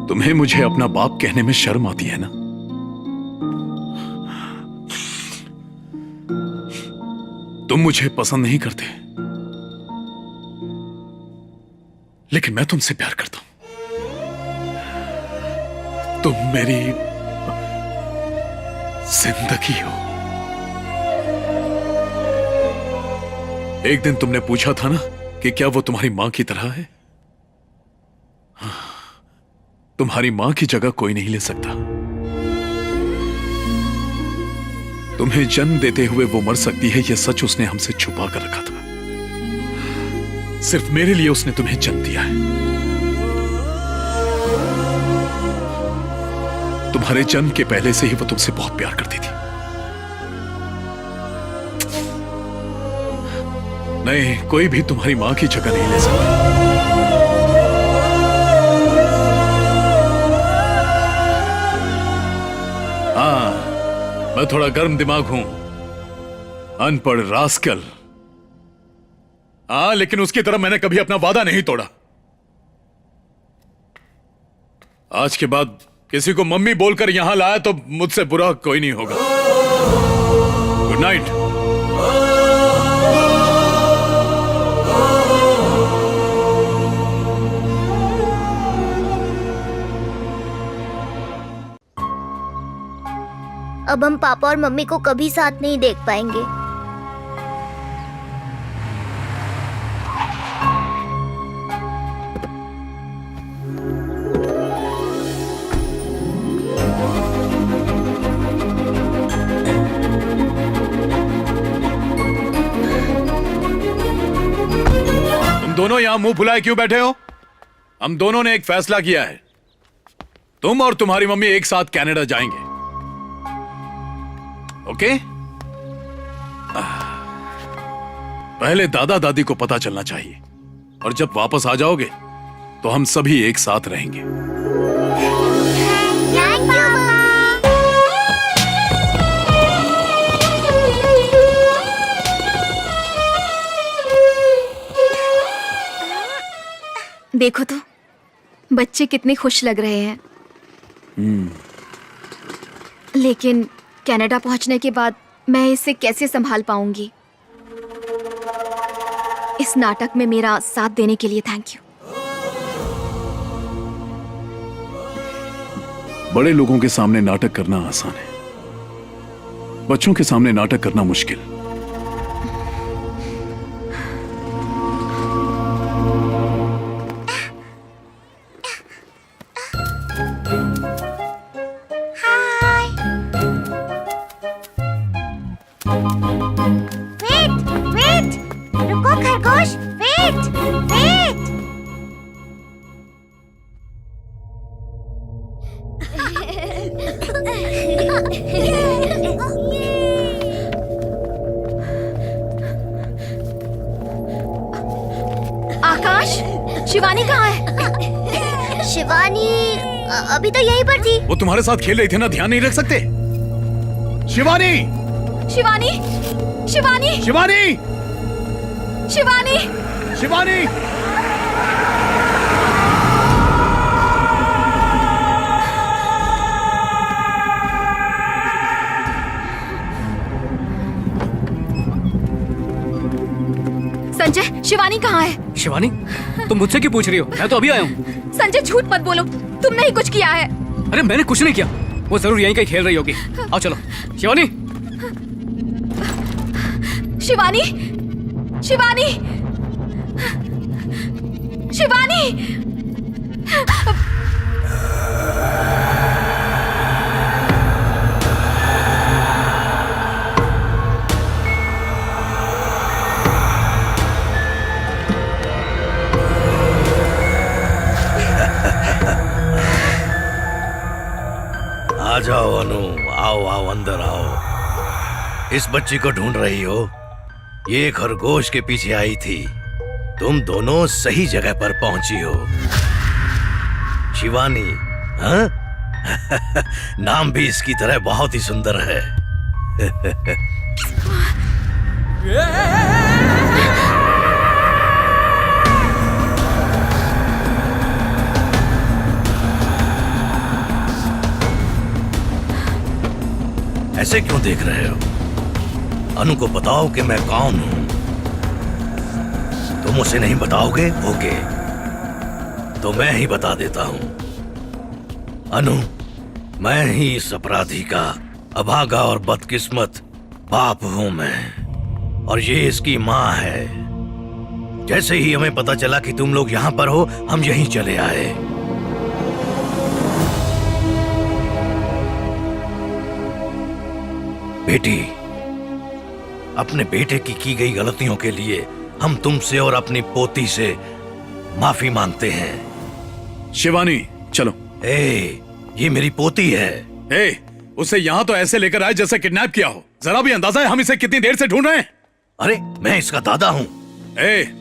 तुम्हें मुझे अपना बाप कहने में शर्म आती है ना? तुम मुझे पसंद नहीं करते, लेकिन मैं तुमसे प्यार करता हूं। तुम मेरी जिंदगी हो। एक दिन तुमने पूछा था ना कि क्या वो तुम्हारी मां की तरह है? तुम्हारी मां की जगह कोई नहीं ले सकता। तुम्हें जन्म देते हुए वो मर सकती है, यह सच उसने हमसे छुपा कर रखा था। सिर्फ मेरे लिए उसने तुम्हें जन्म दिया है। तुम्हारे जन्म के पहले से ही वो तुमसे बहुत प्यार करती थी। नहीं, कोई भी तुम्हारी मां की जगह नहीं ले सकता। हाँ, मैं थोड़ा गर्म दिमाग हूं, अनपढ़ रास्कल। हाँ, लेकिन उसकी तरह मैंने कभी अपना वादा नहीं तोड़ा। आज के बाद किसी को मम्मी बोलकर यहां लाया तो मुझसे बुरा कोई नहीं होगा। Good night. अब हम पापा और मम्मी को कभी साथ नहीं देख पाएंगे। तुम दोनों यहां मुंह फुलाए क्यों बैठे हो? हम दोनों ने एक फैसला किया है। तुम और तुम्हारी मम्मी एक साथ कनाडा जाएंगे। ओके? पहले दादा दादी को पता चलना चाहिए, और जब वापस आ जाओगे तो हम सभी एक साथ रहेंगे। देखो तो बच्चे कितने खुश लग रहे हैं। लेकिन कनाडा पहुंचने के बाद मैं इसे कैसे संभाल पाऊंगी? इस नाटक में मेरा साथ देने के लिए थैंक यू। बड़े लोगों के सामने नाटक करना आसान है, बच्चों के सामने नाटक करना मुश्किल। रुको खरगोश, वेट। आकाश, शिवानी कहाँ है? शिवानी अभी तो यहीं पर थी। वो तुम्हारे साथ खेल रही थी ना, ध्यान नहीं रख सकते? शिवानी! शिवानी! शिवानी! शिवानी! शिवानी! शिवानी! संजय, शिवानी कहाँ है? शिवानी, तुम मुझसे क्यों पूछ रही हो? मैं तो अभी आया हूँ। संजय, झूठ मत बोलो, तुमने ही कुछ किया है। अरे मैंने कुछ नहीं किया, वो जरूर यहीं कहीं खेल रही होगी। आओ चलो। शिवानी! शिवानी! शिवानी! शिवानी! आ जाओ अनु, आओ आओ अंदर आओ। इस बच्ची को ढूंढ रही हो? ये खरगोश के पीछे आई थी। तुम दोनों सही जगह पर पहुंची हो। शिवानी, हाँ? नाम भी इसकी तरह बहुत ही सुंदर है। ऐसे क्यों देख रहे हो? अनु को बताओ कि मैं कौन हूं। तुम उसे नहीं बताओगे? ओके, तो मैं ही बता देता हूं। अनु, मैं ही इस अपराधी का अभागा और बदकिस्मत बाप हूं मैं, और ये इसकी मां है। जैसे ही हमें पता चला कि तुम लोग यहां पर हो, हम यहीं चले आए। बेटी, अपने बेटे की गई गलतियों के लिए हम तुमसे और अपनी पोती से माफी मांगते हैं। शिवानी, चलो। ये मेरी पोती है। उसे यहाँ तो ऐसे लेकर आए जैसे किडनैप किया हो। जरा भी अंदाजा है हम इसे कितनी देर से ढूंढ रहे हैं? अरे, मैं इसका दादा हूँ।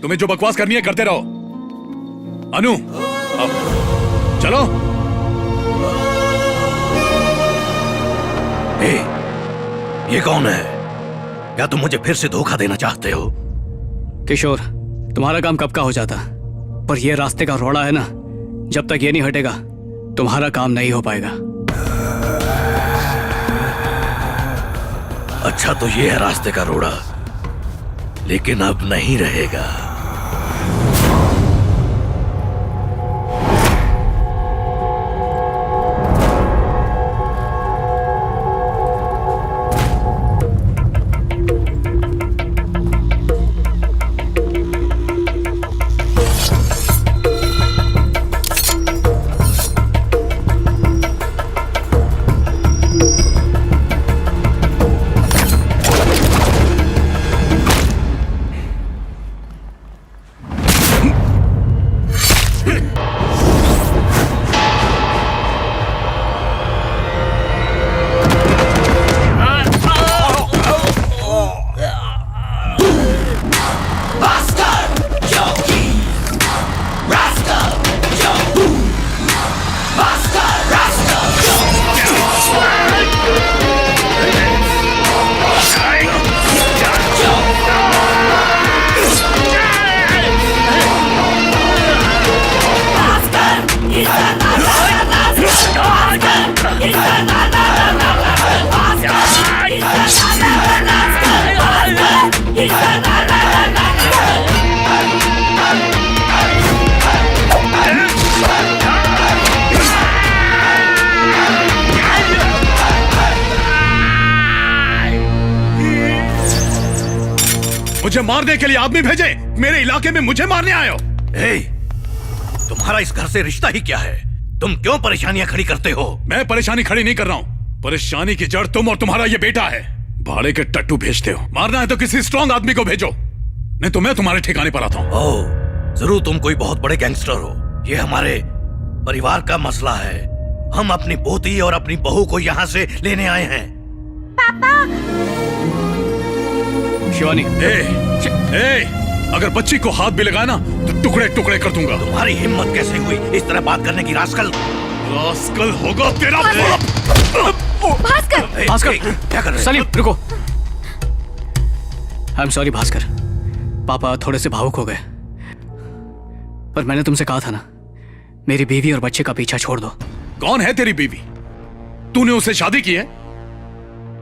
तुम्हें जो बकवास करनी है करते रहो। अनु, अब चलो। ये कौन है? क्या तुम मुझे फिर से धोखा देना चाहते हो? किशोर, तुम्हारा काम कब का हो जाता, पर ये रास्ते का रोड़ा है ना, जब तक ये नहीं हटेगा तुम्हारा काम नहीं हो पाएगा। अच्छा, तो ये है रास्ते का रोड़ा, लेकिन अब नहीं रहेगा। मुझे मारने के लिए आदमी भेजे, मेरे इलाके में मुझे मारने आए हो। तुम्हारा इस घर से रिश्ता ही क्या है? तुम क्यों परेशानियां खड़ी करते हो? मैं परेशानी खड़ी नहीं कर रहा हूँ। परेशानी की जड़ तुम और तुम्हारा ये बेटा है। भाड़े के टट्टू भेजते हो। मारना है तो किसी स्ट्रॉन्ग आदमी को भेजो, नहीं तो मैं तुम्हारे ठिकाने पर आता हूँ। जरूर तुम कोई बहुत बड़े गैंगस्टर हो। ये हमारे परिवार का मसला है। हम अपनी पोती और अपनी बहू को यहाँ से लेने आए हैं। पापा। शिवानी, अगर बच्ची को हाथ भी लगाया ना तो टुकड़े टुकड़े कर दूंगा। तुम्हारी हिम्मत कैसे हुई इस तरह बात करने की? रास्कल होगा तेरा बाप। भास्कर, क्या कर रहे हो? सलीम, रुको। आई एम सॉरी भास्कर, पापा थोड़े से भावुक हो गए, पर मैंने तुमसे कहा था ना, मेरी बीवी और बच्चे का पीछा छोड़ दो। कौन है तेरी बीवी? तूने उससे शादी की है?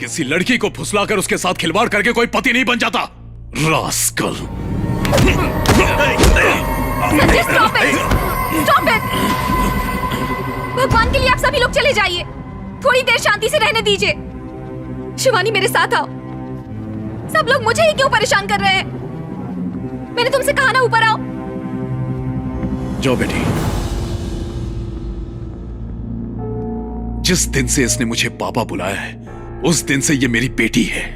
किसी लड़की को फुसलाकर उसके साथ खिलवाड़ करके कोई पति नहीं बन जाता। Rascal. Stop it! Stop it! भगवान के लिए आप सभी लोग चले जाइए, थोड़ी देर शांति से रहने दीजिए। शिवानी, मेरे साथ आओ। सब लोग मुझे ही क्यों परेशान कर रहे हैं? मैंने तुमसे कहा ना ऊपर आओ। जाओ बेटी। जिस दिन से इसने मुझे पापा बुलाया है, उस दिन से ये मेरी बेटी है।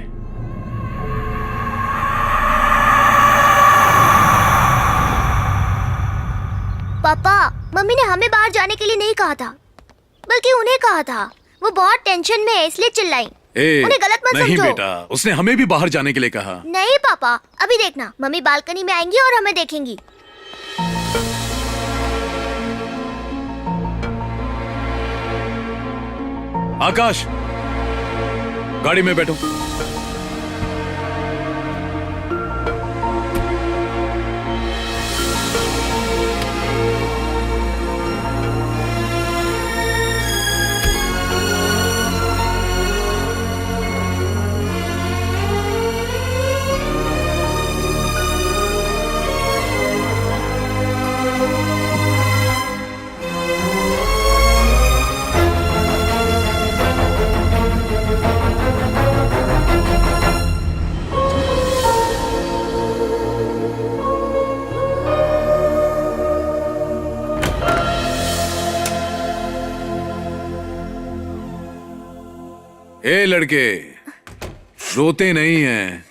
पापा, मम्मी ने हमें बाहर जाने के लिए नहीं कहा था, बल्कि उन्हें कहा था। वो बहुत टेंशन में है, इसलिए चिल्लाई। उन्हें गलत मत नहीं समझो। बेटा, उसने हमें भी बाहर जाने के लिए कहा। नहीं पापा, अभी देखना, मम्मी बालकनी में आएंगी और हमें देखेंगी। आकाश, गाड़ी में बैठो। ए लड़के, रोते नहीं हैं।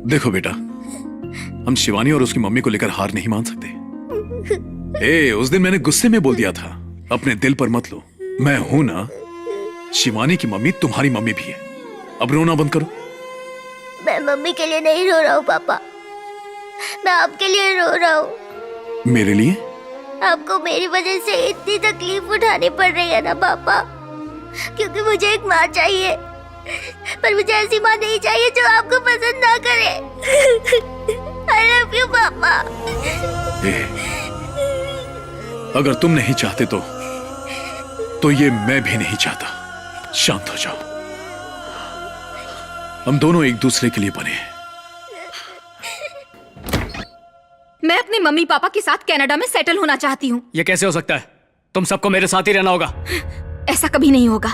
देखो बेटा, हम शिवानी और उसकी मम्मी को लेकर हार नहीं मान सकते। उस दिन मैंने गुस्से में बोल दिया था, अपने दिल पर मत लो। मैं हूं ना, शिवानी की मम्मी तुम्हारी मम्मी भी है। अब रोना बंद करो। मैं मम्मी के लिए नहीं रो रहा हूँ पापा, मैं आपके लिए रो रहा हूँ। मेरे लिए? आपको मेरी वजह से इतनी तकलीफ उठानी पड़ रही है ना पापा, क्योंकि मुझे एक माँ चाहिए, पर मुझे ऐसी माँ नहीं चाहिए जो आपको पसंद ना करे। I love you पापा। अगर तुम नहीं चाहते तो ये मैं भी नहीं चाहता। शांत हो जाओ, हम दोनों एक दूसरे के लिए बने हैं। मैं अपने मम्मी पापा के साथ कनाडा में सेटल होना चाहती हूँ। ये कैसे हो सकता है? तुम सबको मेरे साथ ही रहना होगा। ऐसा कभी नहीं होगा।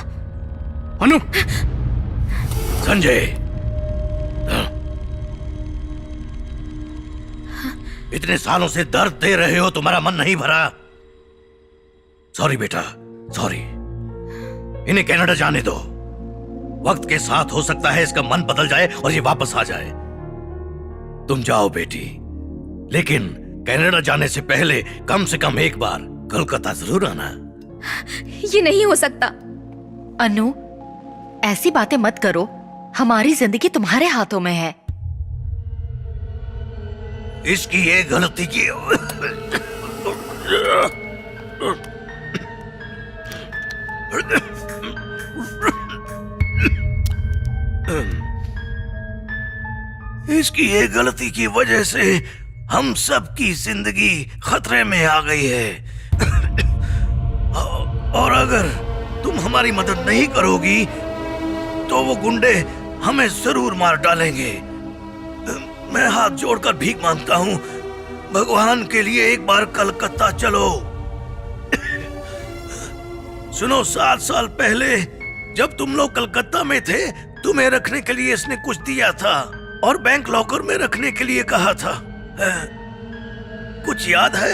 अनु! संजय, इतने सालों से दर्द दे रहे हो, तुम्हारा मन नहीं भरा? सॉरी बेटा, सॉरी। इन्हें कनाडा जाने दो। वक्त के साथ हो सकता है इसका मन बदल जाए और ये वापस आ जाए। तुम जाओ बेटी, लेकिन कनाडा जाने से पहले कम से कम एक बार कोलकाता जरूर आना। ये नहीं हो सकता। अनु, ऐसी बातें मत करो। हमारी जिंदगी तुम्हारे हाथों में है। इसकी ये गलती की इसकी ये गलती की वजह से हम सब की जिंदगी खतरे में आ गई है। और अगर तुम हमारी मदद नहीं करोगी तो वो गुंडे हमें जरूर मार डालेंगे। मैं हाथ जोड़कर भीख मांगता हूँ, भगवान के लिए एक बार कलकत्ता चलो। सुनो, 7 साल पहले जब तुम लोग कलकत्ता में थे, तुम्हें रखने के लिए इसने कुछ दिया था और बैंक लॉकर में रखने के लिए कहा था। कुछ याद है?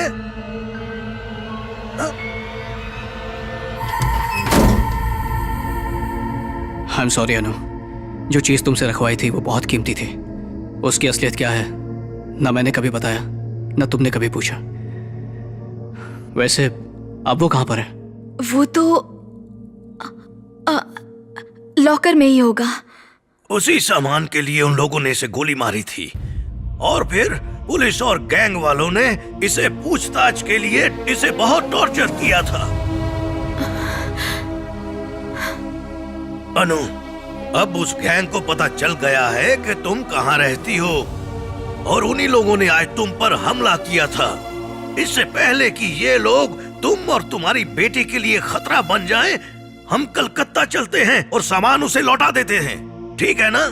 आई एम सॉरी अनु, जो चीज तुमसे रखवाई थी वो बहुत कीमती थी। उसकी असलियत क्या है ना मैंने कभी बताया, ना तुमने कभी पूछा। वैसे अब वो कहां पर है? वो तो लॉकर में ही होगा। उसी सामान के लिए उन लोगों ने इसे गोली मारी थी और फिर पुलिस और गैंग वालों ने इसे पूछताछ के लिए इसे बहुत टॉर्चर किया था। अनु, अब उस गैंग को पता चल गया है कि तुम कहां रहती हो और उन्हीं लोगों ने आज तुम पर हमला किया था। इससे पहले कि ये लोग तुम और तुम्हारी बेटी के लिए खतरा बन जाएं, हम कलकत्ता चलते हैं और सामान उसे लौटा देते हैं। ठीक है ना?